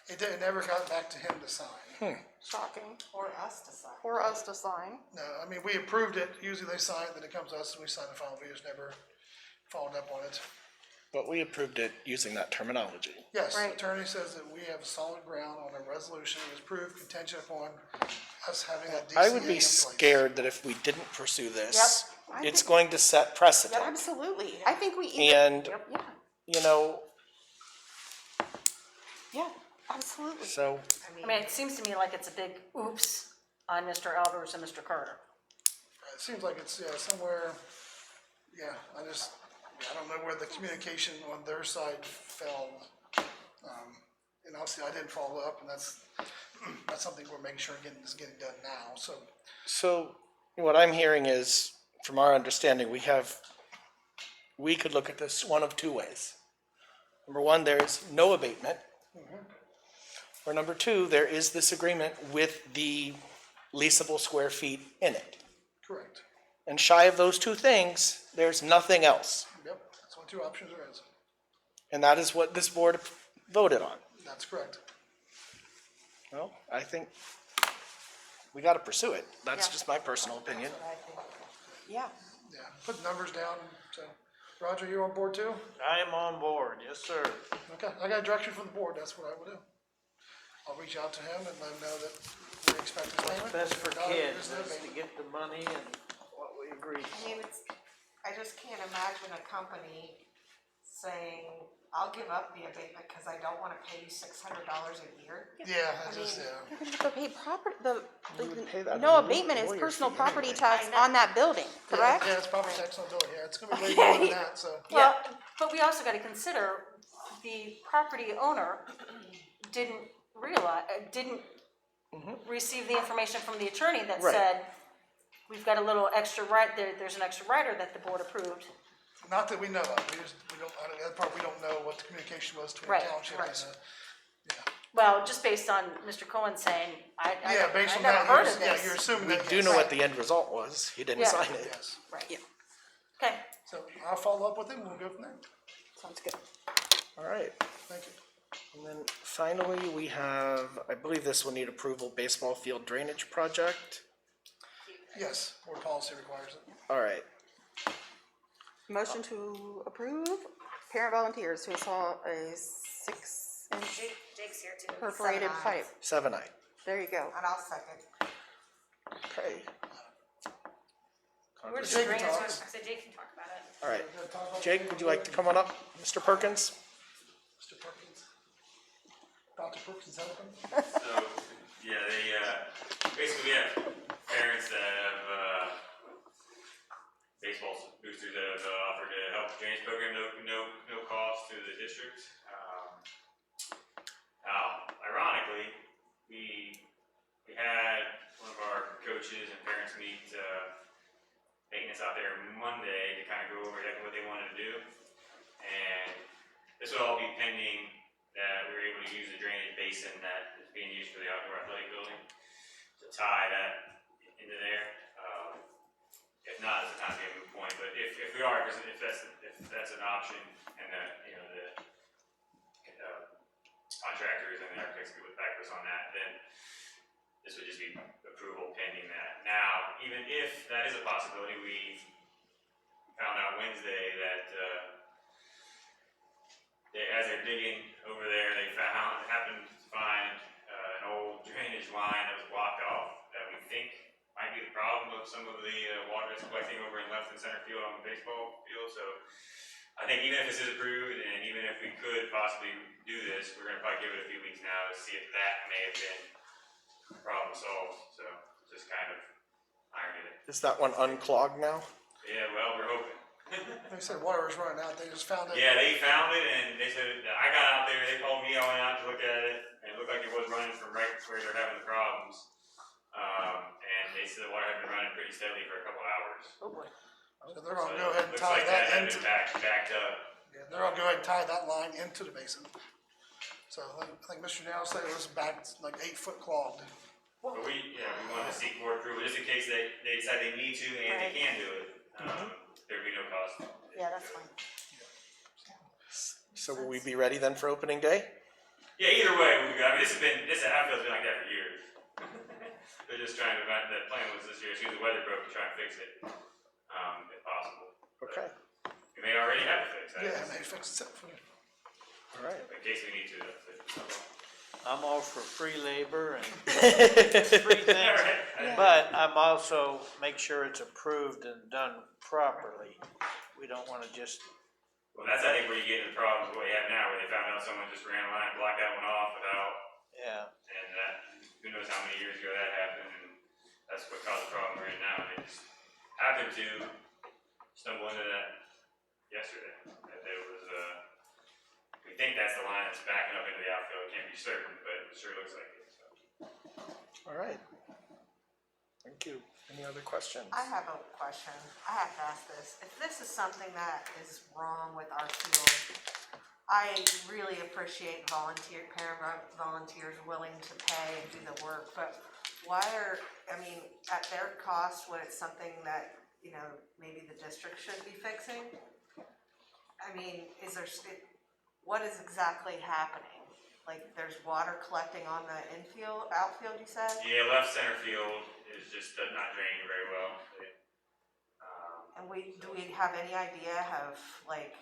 It never got back to him to sign. shocking, Or us to sign. for us to sign. No, I mean, we approved it, usually they sign it, then it comes to us and we sign the final, we just never followed up on it. But we approved it using that terminology. Yes, the Right. attorney says that we have solid ground on a resolution, it was approved contingent upon us having that DCA I would in be place. scared that if we didn't pursue this, Yep. it's going to set precedent. Absolutely, I think we And, yeah, yeah, absolutely. so, I mean, it seems to me like it's a big oops on Mr. Albers and Mr. Carter. It seems like it's, somewhere, I don't know where the communication on their side fell. And obviously I didn't follow up, and that's something we're making sure is getting done now, so. so what I'm hearing is, from our understanding, we could look at this one of two ways. Number one, there's no abatement. Or number two, there is this agreement with the leasable square feet in it. Correct. And shy of those two things, there's nothing else. Yep, that's one, two options there is. And that is what this board voted on. That's correct. Well, I think we gotta pursue it. That's Yeah. just my personal opinion. Yeah, Yeah, put the numbers down, so. Roger, you on board too? I am on board, yes, sir. Okay, I got direction from the board, that's what I will do. I'll reach out to him and let him know that we expect his payment. Best for If not, kids there's no is to abatement. get the money and what we agreed. I mean, I just can't imagine a company saying, I'll give up the abatement because I don't wanna pay you $600 a year. Yeah, I just, you're gonna have to pay property, would pay that no in abatement is lawyer personal fee property anyway. tax on that building, correct? Yeah, it's property tax on building, yeah, it's gonna be way more than that, so. Well, but we also gotta consider, the property owner didn't receive the information from the attorney that Right. said, we've got a little extra there's an extra rider that the board approved. Not that we know of, we don't, that part, we don't know what the communication was between Right, the township and right. the, Well, just based on Mr. Cohen saying, yeah, based I on never that, heard of yeah, this. you're assuming We that, do yes. know what the end result was. He didn't Yeah. sign it. Yes, Right. Yeah. Okay, so I'll follow up with him, and we'll go from there, Sounds good. All right. thank you. And then finally, we have, I believe this will need approval, baseball field drainage project. Yes, board policy requires it. All right. Motion to approve parent volunteers to install a 6-inch Jake's here too. perforated 7 pipe. 7-9. There you go. And I'll second. Okay. we're just Jake can drainage. talk. So Jake can talk about it. All right. Jake, would you like to come on up? Mr. Perkins? Mr. Perkins. Dr. Perkins, is that open? So, Yeah, they, basically we have parents that have, baseball boosters that have offered to help the drainage program, no cost to the district. Now, ironically, we had one of our coaches and parents meet, maintenance out there Monday to kind of go over exactly what they wanted to do. And this will all be pending that we were able to use the drainage basin that is being used for the outdoor athletic building to tie that into there. If not, it's not going to be a moot point. But if we are, if that's an option, and the contractors and the architects get back to us on that, then this would just be approval pending that. Now, even if that is a possibility, we found out Wednesday that as they're digging over there, they happened to find an old drainage line that was blocked off that we think might be the problem of some of the water that's collecting over in left and center field on the baseball field. So I think even if this is approved, and even if we could possibly do this, we're going to probably give it a few weeks now to see if that may have been problem solved. So just kind of ironing it. Is that one unclogged now? Yeah, well, we're hoping. They said water was running out, they just found it. Yeah, they found it, and they said, I got out there, they called me, I went out to look at it, and it looked like it was running from right where they're having the problems. And they said the water had been running pretty steadily for a couple hours. Oh boy. So they're gonna go ahead and Looks tie like that had into, been backed up. yeah, they're gonna go ahead and tie that line into the basin. So I think Mr. Now said it was back like 8 foot clogged. But we wanted to seek board approval, just in case they decide they need to and they can do it. There'd be no cost. Yeah, that's fine. So will we be ready then for opening day? Yeah, either way, we'll be good. I mean, this outfield's been like that for years. They're just trying to, the plan was this year, as soon as the weather broke, to try and fix it, if possible. Okay. We may already have it fixed. Yeah, and they fixed it for you. All right. In case we need to. I'm all for free labor and free things, but I'm also make sure it's approved and done properly. We don't wanna just, Well, that's, I think, where you get into the problems, what you have now, where they found out someone just ran a line, blocked that one off without, yeah, and that, who knows how many years ago that happened, and that's what caused the problem we're in now. They just happened to stumble into that yesterday, that there was, we think that's the line that's backing up into the outfield. Can't be certain, but it sure looks like it, so. All right. Thank you. Any other questions? I have a question. I have to ask this. If this is something that is wrong with our field, I really appreciate volunteers willing to pay and do the work, but why I mean, at their cost, when it's something that, maybe the district should be fixing? I mean, what is exactly happening? Like, there's water collecting on the outfield, you said? Yeah, left center field is just not draining very well. And do we have any idea of, like,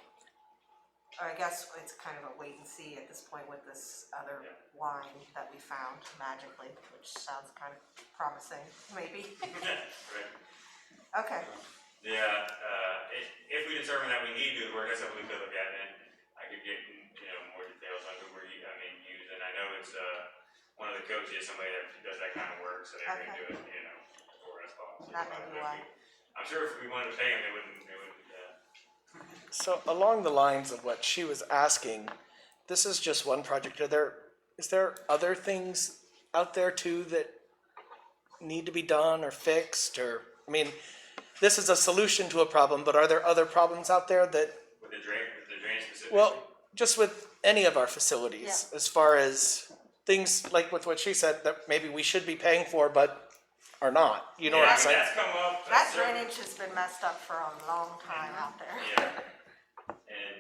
or I guess it's kind of a wait and see at this point with this other line that we found magically, which sounds kind of promising, maybe. Right. Okay. Yeah, if we determine that we need to do the work, that's something we could look at, and I could get, more details on who we're, using. I know it's, one of the coaches, somebody that does that kind of work, so they're gonna do it, for us. That may be why. I'm sure if we wanted to pay them, they wouldn't, So along the lines of what she was asking, this is just one project. Is there other things out there too that need to be done or fixed, or, I mean, this is a solution to a problem, but are there other problems out there that, with the drain specifically? well, just with any of our facilities, as far as things like with what she said that maybe we should be paying for, but are not, you know what I'm saying? That's come up. That drainage has been messed up for a long time out there. Yeah. And,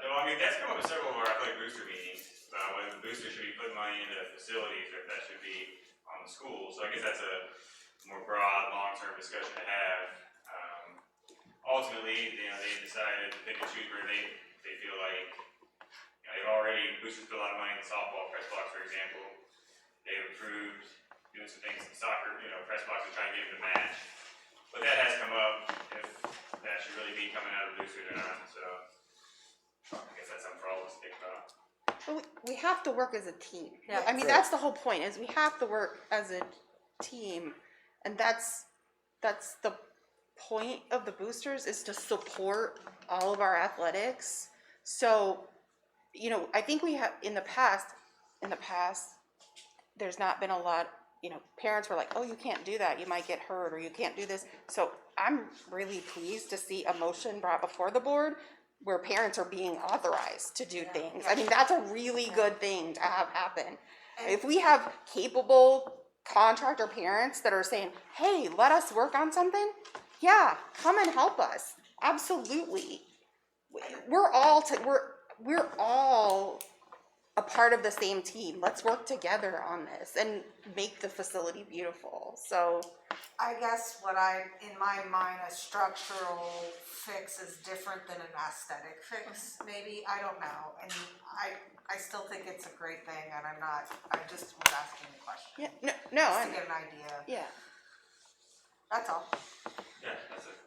no, I mean, that's come up in several of our athletic booster meetings, whether the booster should be putting money into facilities or if that should be on the school. So I guess that's a more broad, long-term discussion to have. Ultimately, they decided to pick and choose where they feel like, they've already, boosters put a lot of money in softball press box, for example. They've approved doing some things in soccer, press box to try and get them to match. But that has come up, if that should really be coming out of the boosters or not, so I guess that's something for all of us to think about. But we have to work as a team. Yeah. I mean, that's the whole point, is we have to work as a team, and that's the point of the boosters, is to support all of our athletics. So, you know, I think we have, in the past, there's not been a lot, you know, parents were like, oh, you can't do that, you might get hurt, or you can't do this. So I'm really pleased to see a motion brought before the board where parents are being authorized to do things. I mean, that's a really good thing to have happen. If we have capable contractor parents that are saying, hey, let us work on something, yeah, come and help us. Absolutely. We're all a part of the same team. Let's work together on this and make the facility beautiful. So I guess in my mind, a structural fix is different than an aesthetic fix, maybe, I don't know. And I still think it's a great thing, and I just was asking the question. yeah, no, Just to get an idea, yeah. that's all. Yeah, that's it.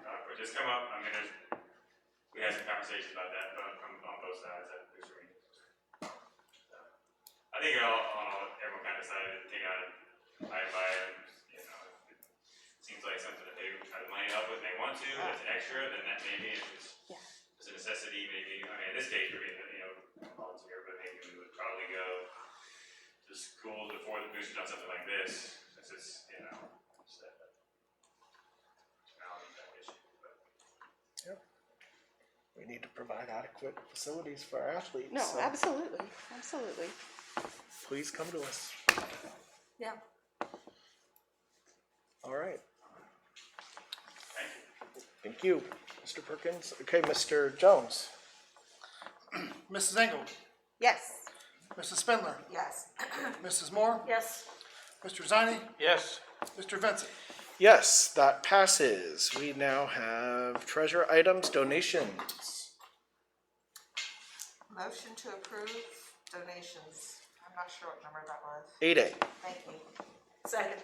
But just come up, I mean, we had some conversations about that, but on both sides, that there's range. I think everyone kind of decided to take out item by item, you know, it seems like something that they have the money up with and they want to, that's an extra, then that maybe if it's a necessity, maybe, I mean, in this case, we're getting, you know, volunteer, but maybe we would probably go to school before the boosters on something like this, since it's, you know, just that personality type issue, but. We need to provide adequate facilities for our athletes. No, so absolutely. please come to us. Yeah. All right. Thank you, Mr. Perkins. Okay, Mr. Jones. Mrs. Engel, Yes. Mrs. Spindler, Yes. Mrs. Moore, Yes. Mr. Zani, Yes. Mr. Vincent. Yes, that passes. We now have treasure items, donations. Motion to approve donations. I'm not sure what number that was. 8A. Thank you. Second.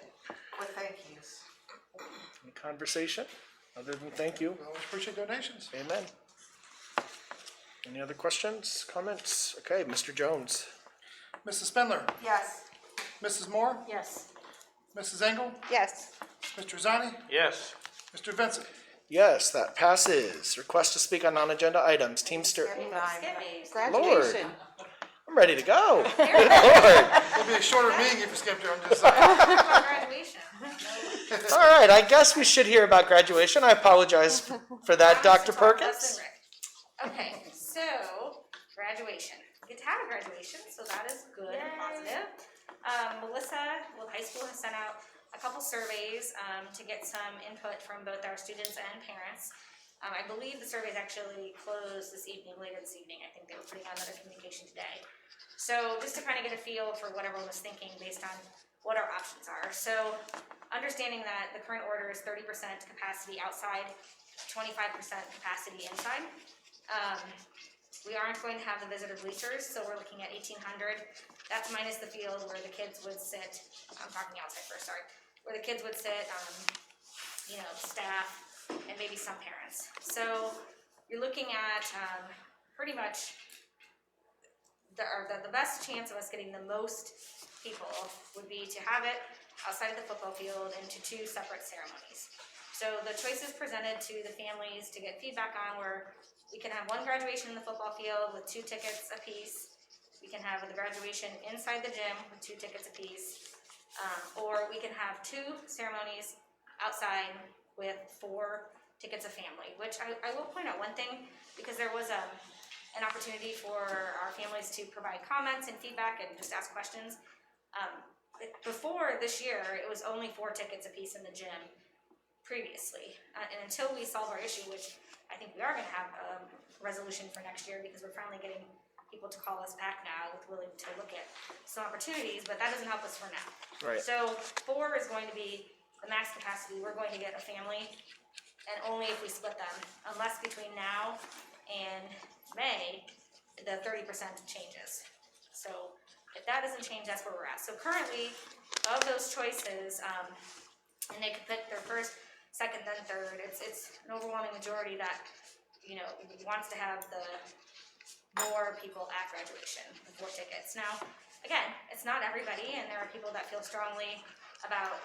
With thank yous. Any conversation other than thank you? We always appreciate donations. Amen. Any other questions, comments? Okay, Mr. Jones. Mrs. Spindler, Yes. Mrs. Moore, Yes. Mrs. Engel, Yes. Mr. Zani, Yes. Mr. Vincent. Yes, that passes. Request to speak on non-agenda items. Teamster. Graduation. I'm ready to go. Good Lord. It'll be a shorter meeting if you skipped it. I'm just saying. Graduation. All right, I guess we should hear about graduation. I apologize for that, Dr. Perkins. Okay, so graduation. We get to have a graduation, so that is good and positive. Melissa with high school has sent out a couple surveys to get some input from both our students and parents. I believe the surveys actually closed later this evening. I think they were putting out another communication today. So just to kind of get a feel for what everyone was thinking based on what our options are. So understanding that the current order is 30% capacity outside, 25% capacity inside. We aren't going to have the visitor bleachers, so we're looking at 1,800. That's minus the field where the kids would sit. I'm talking outside first, sorry. Where the kids would sit, staff, and maybe some parents. So you're looking at pretty much the best chance of us getting the most people would be to have it outside of the football field into 2 separate ceremonies. So the choices presented to the families to get feedback on were we can have 1 graduation in the football field with 2 tickets apiece. We can have the graduation inside the gym with 2 tickets apiece. Or we can have 2 ceremonies outside with 4 tickets a family, which I will point out one thing, because there was an opportunity for our families to provide comments and feedback and just ask questions. Before this year, it was only 4 tickets apiece in the gym previously. And until we solve our issue, which I think we are going to have a resolution for next year, because we're finally getting people to call us back now with willing to look at some opportunities, but that doesn't help us for now. Right. So 4 is going to be the max capacity. We're going to get a family, and only if we split them, unless between now and May, the 30% changes. So if that doesn't change, that's where we're at. So currently, of those choices, and they could pick their first, second, then third, it's an overwhelming majority that, wants to have the more people at graduation with 4 tickets. Now, again, it's not everybody, and there are people that feel strongly about,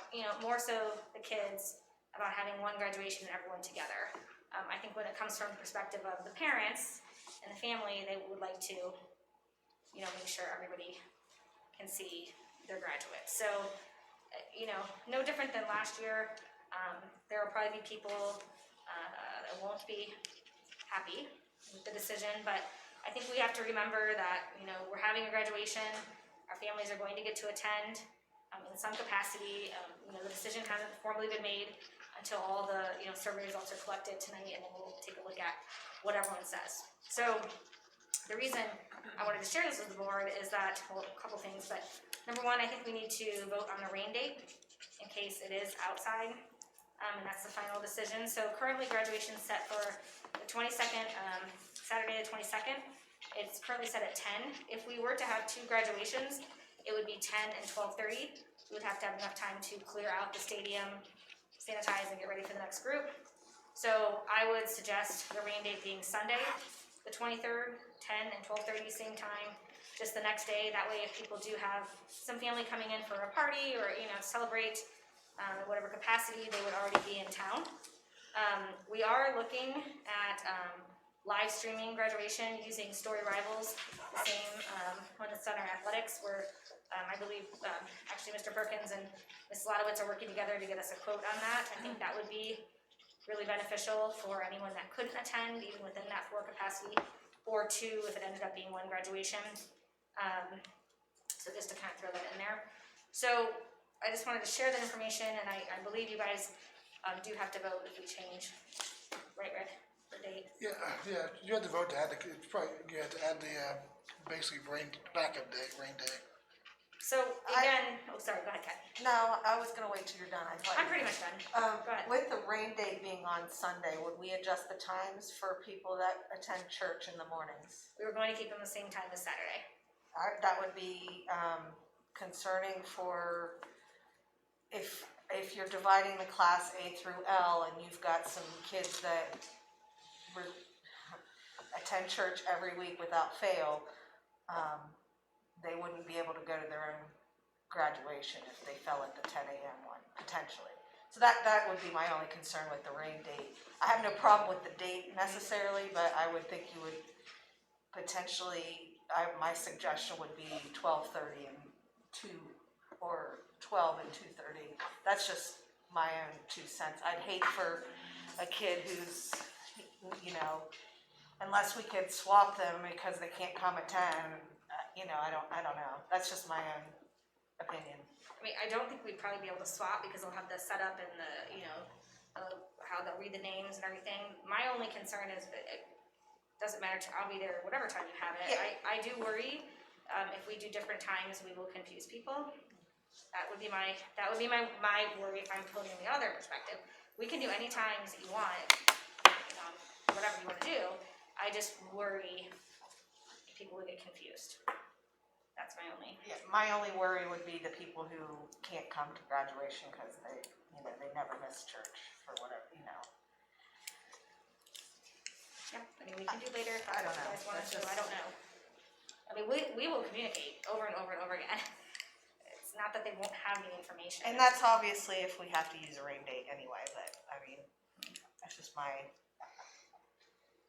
more so the kids, about having one graduation and everyone together. I think when it comes from the perspective of the parents and the family, they would like to, make sure everybody can see their graduates. So, no different than last year. There will probably be people that won't be happy with the decision, but I think we have to remember that, we're having a graduation, our families are going to get to attend in some capacity. The decision hasn't formally been made until all the, survey results are collected tonight, and then we'll take a look at what everyone says. So the reason I wanted to share this with the board is that, well, a couple things, but number one, I think we need to vote on the rain date in case it is outside, and that's the final decision. So currently graduation is set for the 22nd, Saturday the 22nd. It's currently set at 10. If we were to have 2 graduations, it would be 10 and 12:30. We would have to have enough time to clear out the stadium, sanitize, and get ready for the next group. So I would suggest the rain date being Sunday, the 23rd, 10 and 12:30, same time, just the next day. That way, if people do have some family coming in for a party or, celebrate whatever capacity, they would already be in town. We are looking at live streaming graduation using Story Rivals, the same one that's done our athletics, where I believe actually Mr. Perkins and Ms. Ladowitz are working together to get us a quote on that. I think that would be really beneficial for anyone that couldn't attend, even within that 4 capacity, or 2 if it ended up being 1 graduation. So just to kind of throw that in there. So I just wanted to share that information, and I believe you guys do have to vote if we change, right, Rick, the date? Yeah, you had to vote to add you had to add the, basically backup date, rain day. So again, sorry, go ahead, Kat. No, I was gonna wait till you're done. I thought I'm you pretty were- much done. Go ahead. With the rain date being on Sunday, would we adjust the times for people that attend church in the mornings? We were going to keep them the same time as Saturday. That would be concerning for if you're dividing the class A through L and you've got some kids that attend church every week without fail, they wouldn't be able to go to their own graduation if they fell at the 10 a.m. one, potentially. So that would be my only concern with the rain date. I have no problem with the date necessarily, but I would think you would potentially, my suggestion would be 12:30 and 2, or 12 and 2:30. That's just my own 2 cents. I'd hate for a kid who's, unless we could swap them because they can't come at 10, I don't know. That's just my own opinion. I mean, I don't think we'd probably be able to swap because they'll have the setup and the, how they'll read the names and everything. My only concern is that it doesn't matter, I'll be there whatever time you have it. Yeah. I do worry, if we do different times, we will confuse people. That would be my worry if I'm putting the other perspective. We can do any times that you want, whatever you want to do. I just worry people would get confused. That's my only. Yeah, my only worry would be the people who can't come to graduation because they never miss church for whatever, Yeah, I mean, we can do later if I don't you know. guys want That's to, just- I don't know. I mean, we will communicate over and over and over again. It's not that they won't have the information. And that's obviously if we have to use a rain date anyway, but I mean, that's just my.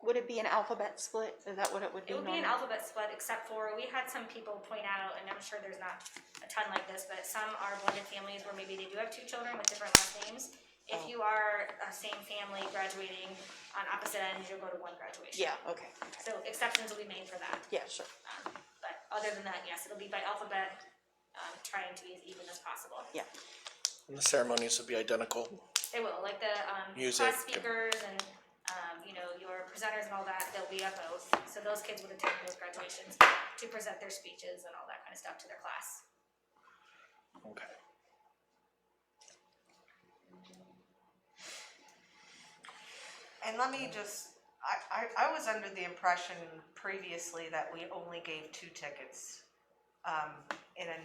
Would it be an alphabet split? Is that what it would be? It would be an normally? alphabet split, except for, we had some people point out, and I'm sure there's not a ton like this, but some are blended families where maybe they do have 2 children with different last names. If you are a same family graduating on opposite ends, you'll go to 1 graduation. Yeah, okay. So exceptions will be made for that. Yeah, sure. But other than that, yes, it'll be by alphabet, trying to be as even as possible. Yeah. And the ceremonies will be identical. They will, like the Music. class speakers and, your presenters and all that, they'll be at both. So those kids would attend those graduations to present their speeches and all that kind of stuff to their class. Okay. And let me just, I was under the impression previously that we only gave 2 tickets in a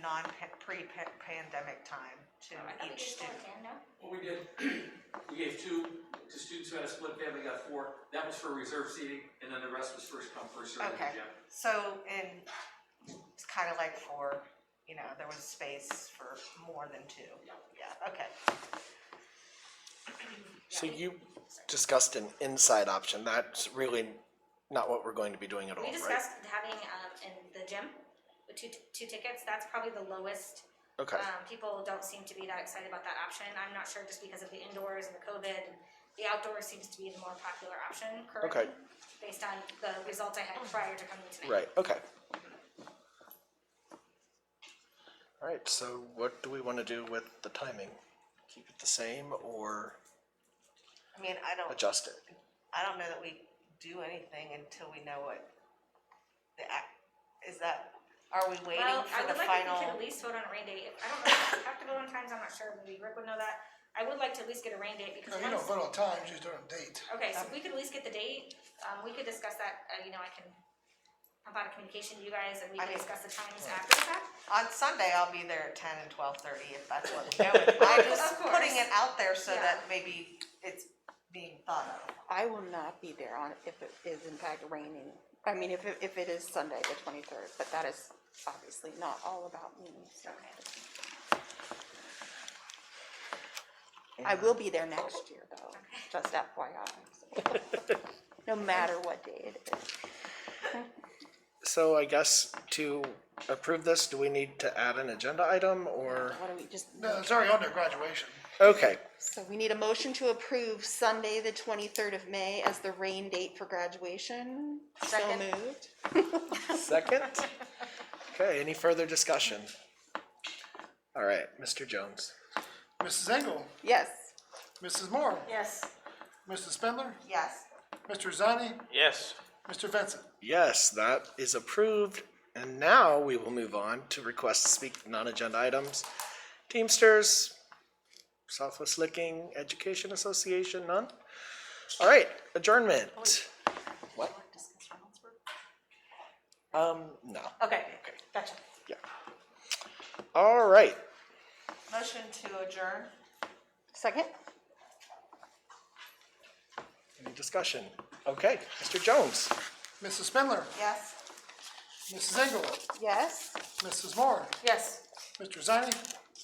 pre-pandemic time to I thought we each did four student? again, no? What we did, we gave 2 to students who had a split family, got 4. That was for reserve seating, and then the rest was first come, first served. Okay, so it's kind of like there was space for more than 2. Yeah, okay. So you discussed an inside option. That's really not what we're going to be doing at all, We right? discussed having, in the gym, with two tickets, that's probably the lowest. Okay, People don't seem to be that excited about that option. I'm not sure, just because of the indoors and the COVID. The outdoors seems to be the more popular option currently. Okay. Based on the results I had prior to coming tonight. right, okay. All right, so what do we want to do with the timing? Keep it the same or I mean, I don't adjust it? know that we do anything until we know what are we waiting Well, for I the would like final? if we could at least vote on a rain date. I don't know if we have to vote on times, I'm not sure, maybe Rick would know that. I would like to at least get a rain date because No, you don't once, vote on times, you just do it on date. okay, so if we could at least get the date, we could discuss that, I can pump out a communication to you guys and we I can mean- discuss the times after the fact. On Sunday, I'll be there at 10 and 12:30 if that's what we go with. I'm just Of course. putting it out there so Yeah. that maybe it's being thought of. I will not be there if it is in fact raining. I mean, if it is Sunday, the 23rd, but that is obviously not all about me, so. I will be there next year though, just FYI. so. No matter what day it is. So I guess to approve this, do we need to add an agenda item or? Why don't we just, No, it's already on their graduation. Okay, so we need a motion to approve Sunday, the 23rd of May as the rain date for graduation. Second. So moved. second? Okay, any further discussion? All right, Mr. Jones. Mrs. Engel, Yes. Mrs. Moore, Yes. Mrs. Spindler, Yes. Mr. Zani, Yes. Mr. Vincent. Yes, that is approved. And now we will move on to request to speak non-agenda items. Teamsters, Southwest Licking Education Association, none? All right, adjournment. What? No. Okay, gotcha. Yeah. All right. Motion to adjourn? Second? Any discussion? Okay, Mr. Jones. Mrs. Spindler, Yes. Mrs. Engel, Yes. Mrs. Moore, Yes. Mr. Zani,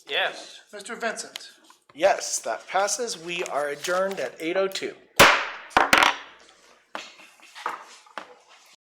Yes. Mr. Vincent. Yes, that passes. We are adjourned at 8:02.